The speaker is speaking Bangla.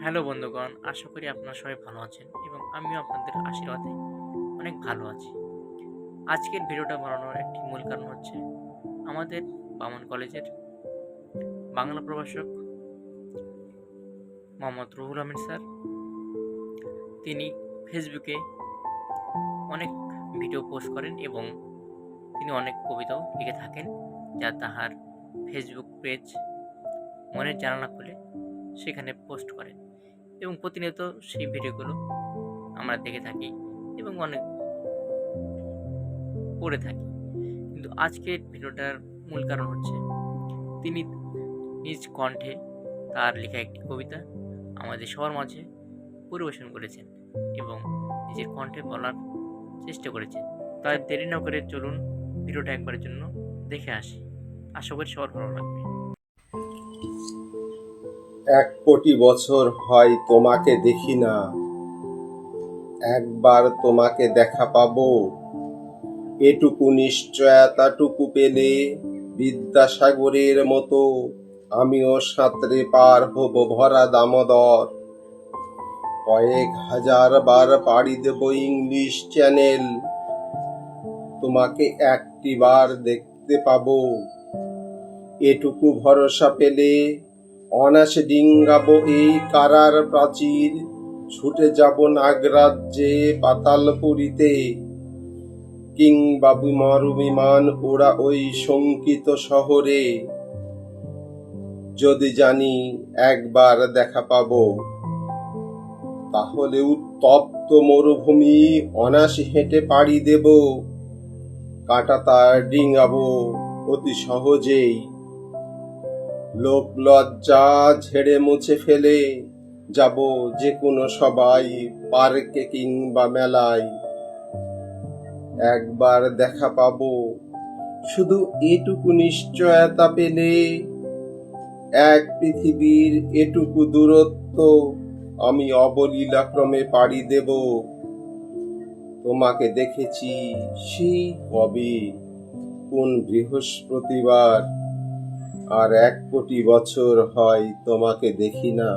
হ্যালো বন্ধুগণ, আশা করি আপনারা সবাই ভালো আছেন এবং আমিও আপনাদের আশীর্বাদে অনেক ভালো আছি। আজকের ভিডিওটা বানানোর একটি মূল কারণ হচ্ছে আমাদের বামন কলেজের বাংলা প্রভাষক মোহাম্মদ রুহুল আমিন স্যার। তিনি ফেসবুকে অনেক ভিডিও পোস্ট করেন এবং তিনি অনেক কবিতাও লিখে থাকেন, যা তাহার ফেসবুক পেজ মনের জানালা খুলে সেখানে পোস্ট করেন এবং প্রতিনিয়ত সেই ভিডিওগুলো আমরা দেখে থাকি এবং অনেক পড়ে থাকি। কিন্তু আজকের ভিডিওটার মূল কারণ হচ্ছে তিনি নিজ কণ্ঠে তার লেখা একটি কবিতা আমাদের সবার মাঝে পরিবেশন করেছেন এবং নিজের কণ্ঠে বলার চেষ্টা করেছেন। তাই দেরি না করে চলুন ভিডিওটা একবারের জন্য দেখে আসি। আশা করি সবার ভালো লাগবে। 1 কোটি বছর হয় তোমাকে দেখি না, একবার তোমাকে দেখা পাবো। এটুকু নিশ্চয়তাটুকু পেলে বিদ্যাসাগরের মতো আমিও সাঁতরে পার হব ভরা দামোদর। কয়েক হাজার বার পাড়ি দেব ইংলিশ চ্যানেল, তোমাকে একটি বার দেখতে পাবো। এটুকু ভরসা পেলে অনাসে ডিঙ্গাবো এই কারার প্রাচীর, ছুটে যাব নাগরাজ্যে পাতালপুরীতে, কিংবা মরুবিমান ওরা ওই শঙ্কিত শহরে। যদি জানি একবার দেখা পাবো, তাহলে উত্তপ্ত মরুভূমি অনাসে হেঁটে পাড়ি দেব, কাঁটাতার ডিঙ্গাবো অতি সহজেই। লোক লজ্জা ঝেড়ে মুছে ফেলে যাব যে কোনো সবাই, পার্কে কিংবা মেলায়। একবার দেখা পাবো, শুধু এটুকু নিশ্চয়তা পেলে, এক পৃথিবীর এটুকু দূরত্ব আমি অবলীলাক্রমে পাড়ি দেব। তোমাকে দেখেছি সেই কবে, কোন বৃহস্পতিবার, আর 1 কোটি বছর হয় তোমাকে দেখি না।